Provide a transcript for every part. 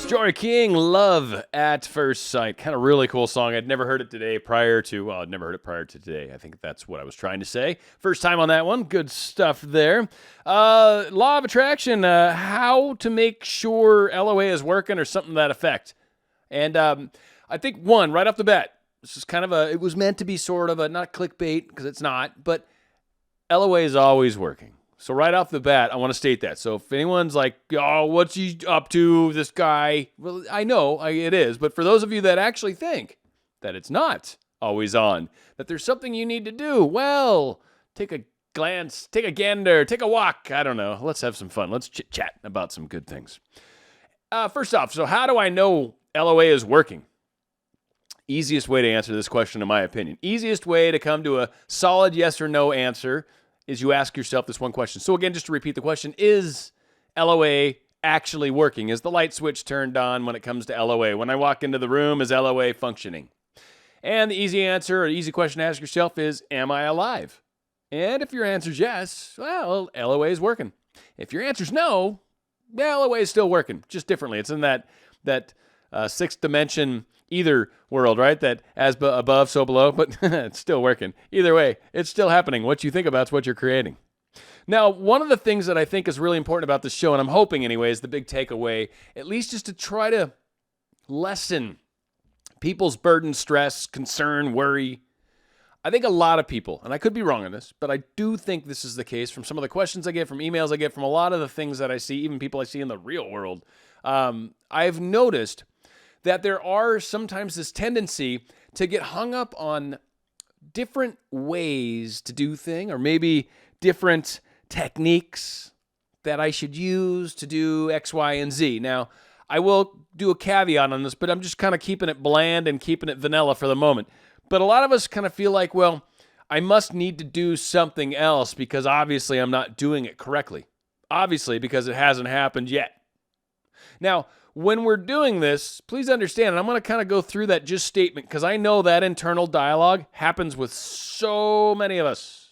Jory King, Love at First Sight. Kind of really cool song. I'd never heard it I'd never heard it prior to today. I think that's what I was trying to say. First time on that one. Good stuff there. Law of Attraction, how to make sure LOA is working or something to that effect. And I think one, right off the bat, this is kind of it was meant to be sort of not clickbait, because it's not, but LOA is always working. So right off the bat, I want to state that. So if anyone's like, oh, what's he up to, this guy? Well, I know it is. But for those of you that actually think that it's not always on, that there's something you need to do, well, take a glance, take a gander, take a walk. I don't know. Let's have some fun. Let's chit-chat about some good things. First off, so how do I know LOA is working? Easiest way to answer this question, in my opinion. Easiest way to come to a solid yes or no answer is you ask yourself this one question. So again, just to repeat the question, is LOA actually working? Is the light switch turned on when it comes to LOA? When I walk into the room, is LOA functioning? And the easy answer, or easy question to ask yourself is, am I alive? And if your answer is yes, well, LOA is working. If your answer is no, LOA is still working, just differently. It's in that sixth dimension either world, right? That as above, so below, but it's still working. Either way, it's still happening. What you think about is what you're creating. Now, one of the things that I think is really important about this show, and I'm hoping anyway, is the big takeaway, at least just to try to lessen people's burden, stress, concern, worry. I think a lot of people, and I could be wrong on this, but I do think this is the case from some of the questions I get, from emails I get, from a lot of the things that I see, even people I see in the real world. I've noticed that there are sometimes this tendency to get hung up on different ways to do things, or maybe different techniques that I should use to do X, Y, and Z. Now, I will do a caveat on this, but I'm just kind of keeping it bland and keeping it vanilla for the moment. But a lot of us kind of feel like, well, I must need to do something else because obviously I'm not doing it correctly. Obviously, because it hasn't happened yet. Now, when we're doing this, please understand, and I'm going to kind of go through that just statement because I know that internal dialogue happens with so many of us.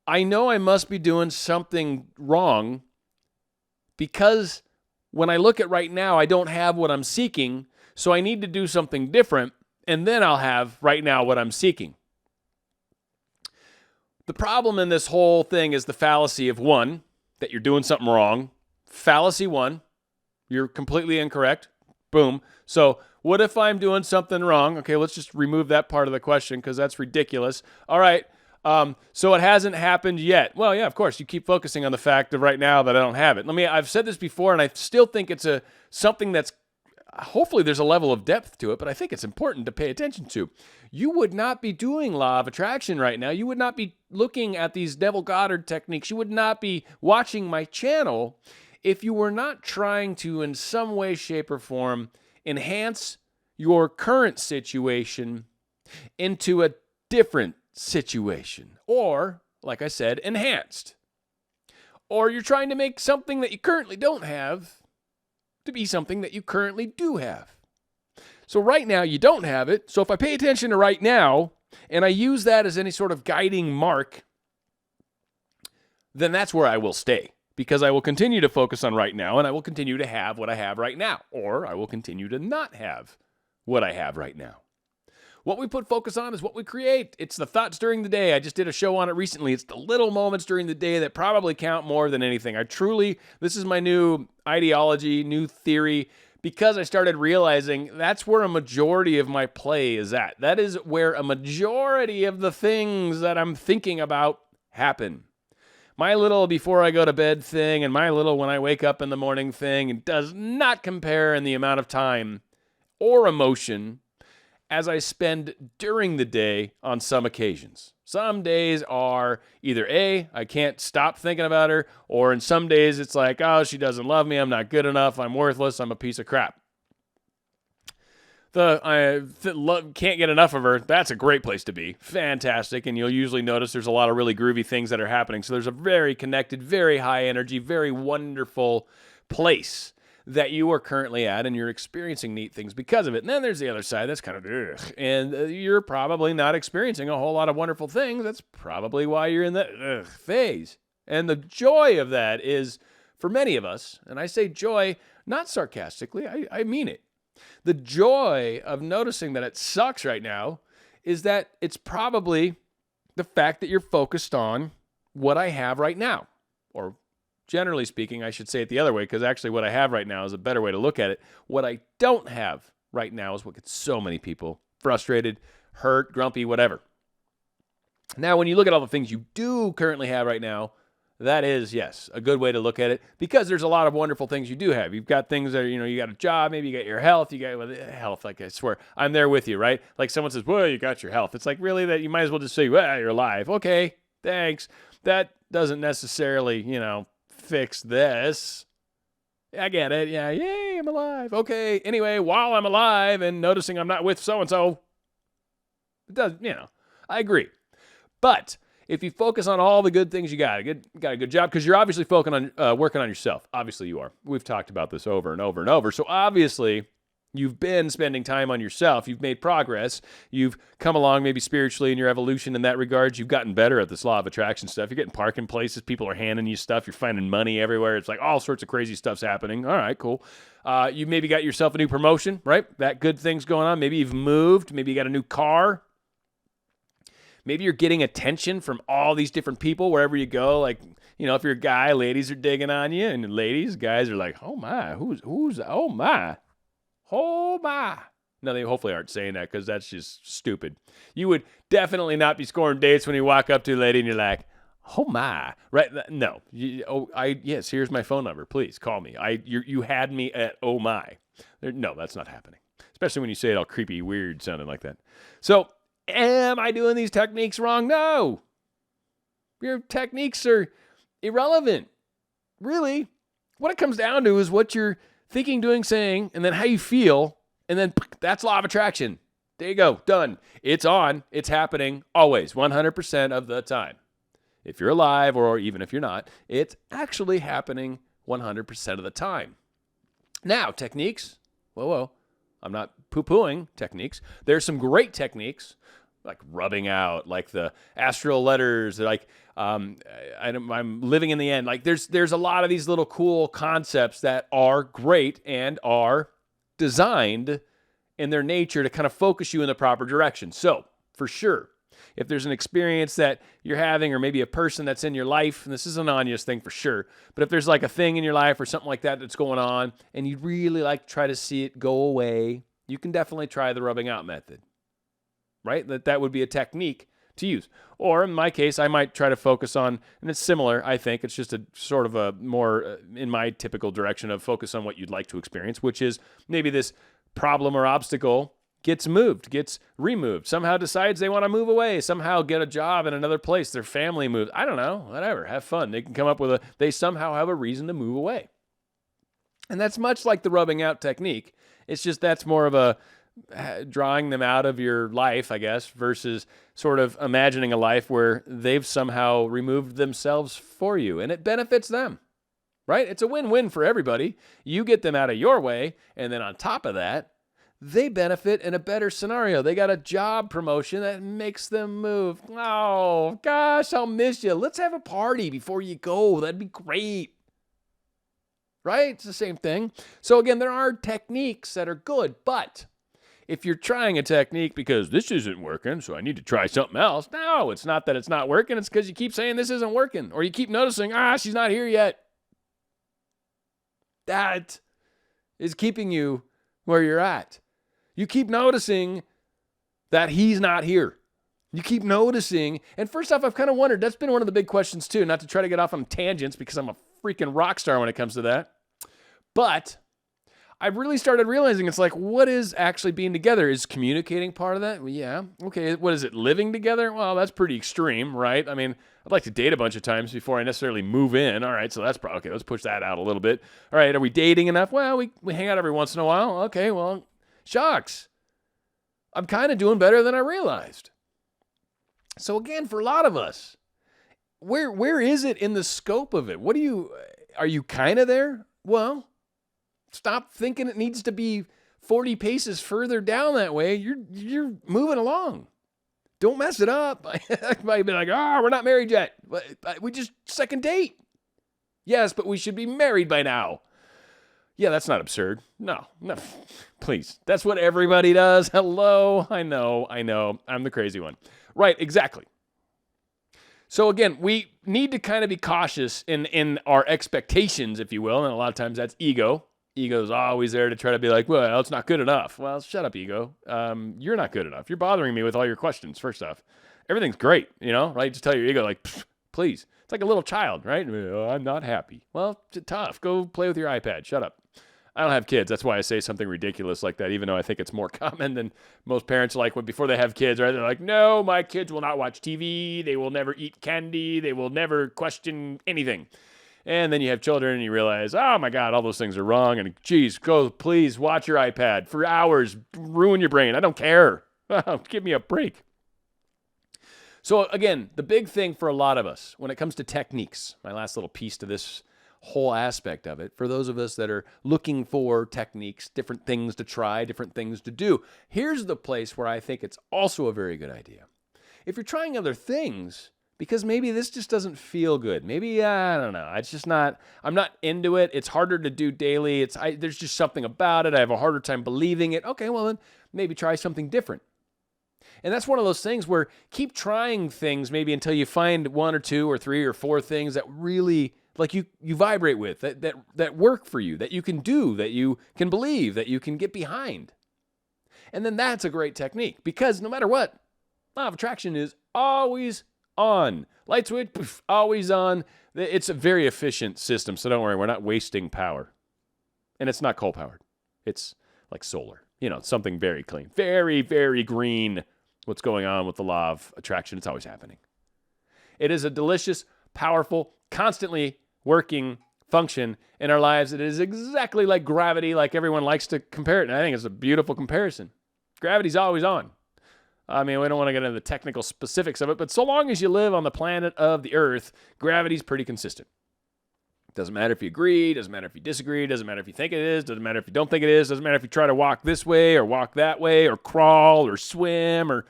I know I must be doing something wrong because when I look at right now, I don't have what I'm seeking, so I need to do something different, and then I'll have right now what I'm seeking. The problem in this whole thing is the fallacy of one, that you're doing something wrong. Fallacy one. You're completely incorrect. Boom. So what if I'm doing something wrong? Okay, let's just remove that part of the question because that's ridiculous. All right. So it hasn't happened yet. Well, yeah, of course. You keep focusing on the fact of right now that I don't have it. I've said this before, and I still think it's something that's, hopefully there's a level of depth to it, but I think it's important to pay attention to. You would not be doing Law of Attraction right now. You would not be looking at these Neville Goddard techniques. You would not be watching my channel if you were not trying to, in some way, shape, or form, enhance your current situation into a different situation. Or, like I said, enhanced. Or you're trying to make something that you currently don't have to be something that you currently do have. So right now, you don't have it. So if I pay attention to right now, and I use that as any sort of guiding mark, then that's where I will stay. Because I will continue to focus on right now, and I will continue to have what I have right now. Or I will continue to not have what I have right now. What we put focus on is what we create. It's the thoughts during the day. I just did a show on it recently. It's the little moments during the day that probably count more than anything. This is my new ideology, new theory, because I started realizing that's where a majority of my play is at. That is where a majority of the things that I'm thinking about happen. My little before I go to bed thing and my little when I wake up in the morning thing does not compare in the amount of time or emotion as I spend during the day on some occasions. Some days are either A, I can't stop thinking about her, or in some days it's like, oh, she doesn't love me, I'm not good enough, I'm worthless, I'm a piece of crap. Can't get enough of her. That's a great place to be. Fantastic. And you'll usually notice there's a lot of really groovy things that are happening. So there's a very connected, very high energy, very wonderful place that you are currently at, and you're experiencing neat things because of it. And then there's the other side that's kind of, and you're probably not experiencing a whole lot of wonderful things. That's probably why you're in that phase. And the joy of that is for many of us, and I say joy not sarcastically, I mean it. The joy of noticing that it sucks right now is that it's probably the fact that you're focused on what I have right now. Or generally speaking, I should say it the other way, because actually what I have right now is a better way to look at it. What I don't have right now is what gets so many people frustrated, hurt, grumpy, whatever. Now, when you look at all the things you do currently have right now, that is, yes, a good way to look at it, because there's a lot of wonderful things you do have. You've got things that are, you got a job, maybe you got your health, health, like I swear, I'm there with you, right? Like someone says, well, you got your health. It's like, really, that you might as well just say, well, you're alive. Okay, thanks. That doesn't necessarily, fix this. I get it. Yeah, yay, I'm alive. Okay, anyway, while I'm alive and noticing I'm not with so-and-so, it does, I agree. But if you focus on all the good things you got a good job, because you're obviously working on yourself. Obviously you are. We've talked about this over and over and over. So obviously you've been spending time on yourself. You've made progress. You've come along maybe spiritually in your evolution in that regard. You've gotten better at this law of attraction stuff. You're getting parking places. People are handing you stuff. You're finding money everywhere. It's like all sorts of crazy stuff's happening. All right, cool. You maybe got yourself a new promotion, right? That good thing's going on. Maybe you've moved. Maybe you got a new car. Maybe you're getting attention from all these different people wherever you go. Like, if you're a guy, ladies are digging on you. And guys are like, oh my, who's, oh my. Oh my. No, they hopefully aren't saying that, because that's just stupid. You would definitely not be scoring dates when you walk up to a lady and you're like, oh my. Right? No. Yes, here's my phone number. Please call me. You had me at oh my. No, that's not happening. Especially when you say it all creepy, weird sounding like that. So, am I doing these techniques wrong? No. Your techniques are irrelevant. Really, what it comes down to is what you're thinking, doing, saying, and then how you feel, and then that's law of attraction. There you go. Done. It's on. It's happening always, 100% of the time. If you're alive, or even if you're not, it's actually happening 100% of the time. Now, techniques. Whoa. I'm not poo-pooing techniques. There's some great techniques, like rubbing out, like the astral letters, like I'm living in the end. Like there's a lot of these little cool concepts that are great and are designed in their nature to kind of focus you in the proper direction. So for sure, if there's an experience that you're having, or maybe a person that's in your life, and this is an Anya's thing for sure, but if there's like a thing in your life or something like that that's going on, and you'd really like to try to see it go away, you can definitely try the rubbing out method, right? That would be a technique to use. Or in my case, I might try to focus on, and it's similar, I think, it's just a sort of a more, in my typical direction of focus on what you'd like to experience, which is maybe this problem or obstacle gets removed, somehow decides they want to move away, somehow get a job in another place, their family moves, I don't know, whatever, have fun. They can come up with they somehow have a reason to move away. And that's much like the rubbing out technique. It's just that's more of a drawing them out of your life, I guess, versus sort of imagining a life where they've somehow removed themselves for you, and it benefits them, right? It's a win-win for everybody. You get them out of your way, and then on top of that, they benefit in a better scenario. They got a job promotion that makes them move. Oh, gosh, I'll miss you. Let's have a party before you go. That'd be great. Right? It's the same thing. So again, there are techniques that are good, but if you're trying a technique because this isn't working, so I need to try something else. No, it's not that it's not working. It's because you keep saying this isn't working, or you keep noticing, she's not here yet. That is keeping you where you're at. You keep noticing that he's not here. You keep noticing. And first off, I've kind of wondered, that's been one of the big questions too, not to try to get off on tangents because I'm a freaking rock star when it comes to that. But I've really started realizing it's like, what is actually being together? Is communicating part of that? Well, yeah. Okay, what is it? Living together? Well, that's pretty extreme, right? I mean, I'd like to date a bunch of times before I necessarily move in. All right, so that's okay, let's push that out a little bit. All right, are we dating enough? Well, we hang out every once in a while. Okay, well, shucks. I'm kind of doing better than I realized. So again, for a lot of us, where is it in the scope of it? Are you kind of there? Well, stop thinking it needs to be 40 paces further down that way. You're moving along. Don't mess it up. I might be like, we're not married yet. We just second date. Yes, but we should be married by now. Yeah, that's not absurd. No, please. That's what everybody does. Hello. I know. I'm the crazy one. Right, exactly. So again, we need to kind of be cautious in our expectations, if you will. And a lot of times that's ego. Ego's always there to try to be like, well, it's not good enough. Well, shut up, ego. You're not good enough. You're bothering me with all your questions, first off. Everything's great, right? Just tell your ego, like, please. It's like a little child, right? Oh, I'm not happy. Well, it's tough. Go play with your iPad. Shut up. I don't have kids. That's why I say something ridiculous like that, even though I think it's more common than most parents like when before they have kids, right? They're like, no, my kids will not watch TV. They will never eat candy. They will never question anything. And then you have children and you realize, oh my God, all those things are wrong. And geez, go, please watch your iPad for hours. Ruin your brain. I don't care. Give me a break. So again, the big thing for a lot of us when it comes to techniques, my last little piece to this whole aspect of it, for those of us that are looking for techniques, different things to try, different things to do, here's the place where I think it's also a very good idea. If you're trying other things, because maybe this just doesn't feel good, maybe, I don't know, it's just not, I'm not into it, it's harder to do daily, there's just something about it, I have a harder time believing it, okay, well then maybe try something different. And that's one of those things where keep trying things maybe until you find one or two or three or four things that really like you vibrate with, that work for you, that you can do, that you can believe, that you can get behind. And then that's a great technique because no matter what, law of attraction is always on. Light switch, poof, always on. It's a very efficient system, so don't worry, we're not wasting power. And it's not coal powered. It's like solar. Something very clean, very, very green. What's going on with the law of attraction? It's always happening. It is a delicious, powerful, constantly working function in our lives. It is exactly like gravity, like everyone likes to compare it. And I think it's a beautiful comparison. Gravity's always on. I mean, we don't want to get into the technical specifics of it, but so long as you live on the planet of the Earth, gravity's pretty consistent. Doesn't matter if you agree, doesn't matter if you disagree, doesn't matter if you think it is, doesn't matter if you don't think it is, doesn't matter if you try to walk this way or walk that way or crawl or swim or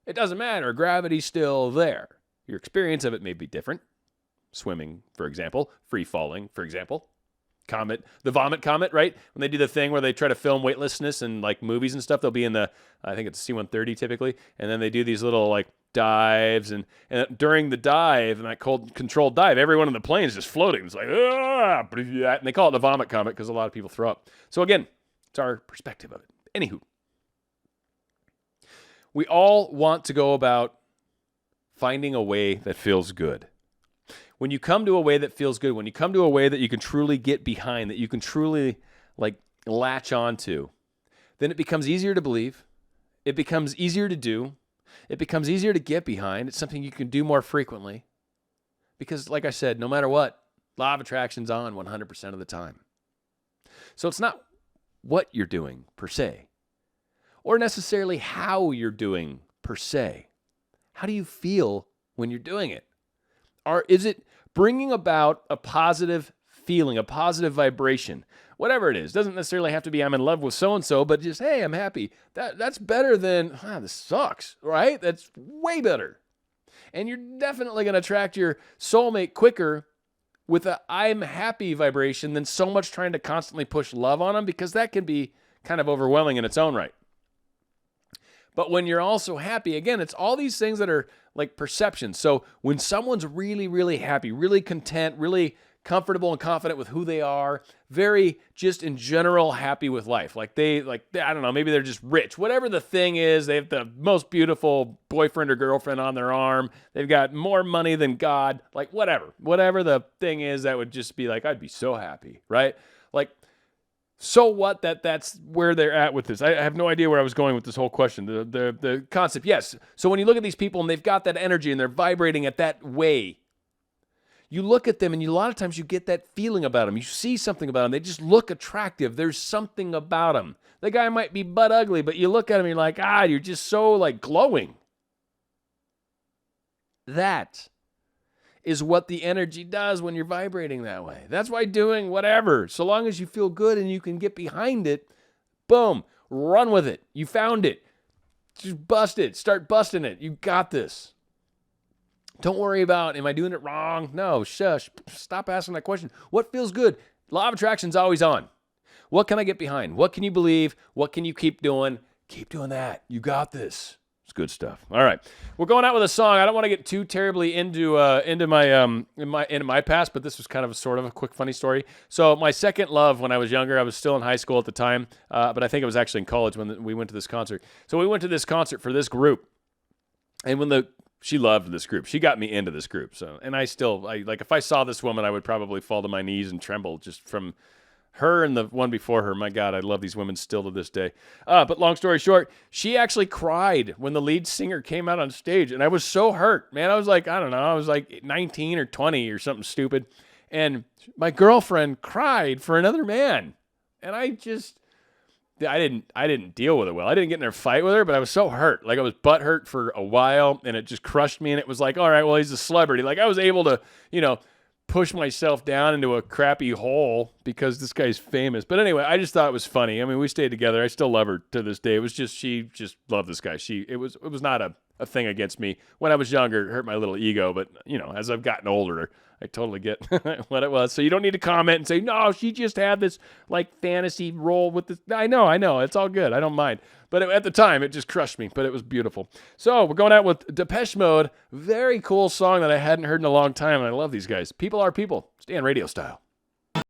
it doesn't matter. Gravity's still there. Your experience of it may be different. Swimming, for example, free falling, for example, comet, the vomit comet, right? When they do the thing where they try to film weightlessness and like movies and stuff, they'll be in I think it's C-130 typically, and then they do these little like dives, and during the dive and that cold controlled dive, everyone in the plane is just floating. It's like, and they call it the vomit comet because a lot of people throw up. So again, it's our perspective of it. Anywho, we all want to go about finding a way that feels good. When you come to a way that feels good, when you come to a way that you can truly get behind, that you can truly like latch onto, then it becomes easier to believe. It becomes easier to do. It becomes easier to get behind. It's something you can do more frequently. Because like I said, no matter what, law of attraction's on 100% of the time. So it's not what you're doing per se, or necessarily how you're doing per se. How do you feel when you're doing it? Or is it bringing about a positive feeling, a positive vibration? Whatever it is. Doesn't necessarily have to be I'm in love with so-and-so, but just, hey, I'm happy. That's better than, this sucks, right? That's way better. And you're definitely going to attract your soulmate quicker with a I'm happy vibration than so much trying to constantly push love on them, because that can be kind of overwhelming in its own right. But when you're also happy, again, it's all these things that are like perceptions. So when someone's really, really happy, really content, really comfortable and confident with who they are, very just in general happy with life. Like I don't know, maybe they're just rich. Whatever the thing is, they have the most beautiful boyfriend or girlfriend on their arm. They've got more money than God. Like whatever the thing is, that would just be like, I'd be so happy, right? Like, so what that's where they're at with this. I have no idea where I was going with this whole question. The concept, yes. So when you look at these people and they've got that energy and they're vibrating at that way, you look at them and a lot of times you get that feeling about them. You see something about them. They just look attractive. There's something about them. The guy might be butt ugly, but you look at him and you're like, you're just so like glowing. That is what the energy does when you're vibrating that way. That's why doing whatever, so long as you feel good and you can get behind it, boom, run with it. You found it. Just bust it. Start busting it. You got this. Don't worry about, am I doing it wrong? No, shush. Stop asking that question. What feels good? Law of attraction's always on. What can I get behind? What can you believe? What can you keep doing? Keep doing that. You got this. It's good stuff. All right, we're going out with a song. I don't want to get too terribly into my past, but this was kind of a quick funny story. So my second love when I was younger, I was still in high school at the time, but I think it was actually in college when we went to this concert. So we went to this concert for this group, and she loved this group. She got me into this group. So, and I if I saw this woman, I would probably fall to my knees and tremble just from her and the one before her. My God, I love these women still to this day. But long story short, she actually cried when the lead singer came out on stage. And I was so hurt, man. I was like, I don't know. I was like 19 or 20 or something stupid. And my girlfriend cried for another man. And I didn't deal with it well. I didn't get in a fight with her, but I was so hurt. Like I was butthurt for a while, and it just crushed me. And it was like, all right, well, he's a celebrity. Like I was able to, push myself down into a crappy hole because this guy's famous. But anyway, I just thought it was funny. I mean, we stayed together. I still love her to this day. It was just, she just loved this guy. It was not a thing against me. When I was younger, it hurt my little ego. But, as I've gotten older, I totally get what it was. So you don't need to comment and say, no, she just had this like fantasy role with this. I know. It's all good. I don't mind. But at the time, it just crushed me. But it was beautiful. So we're going out with Depeche Mode. Very cool song that I hadn't heard in a long time. And I love these guys. People are people. Stay on Radio Style.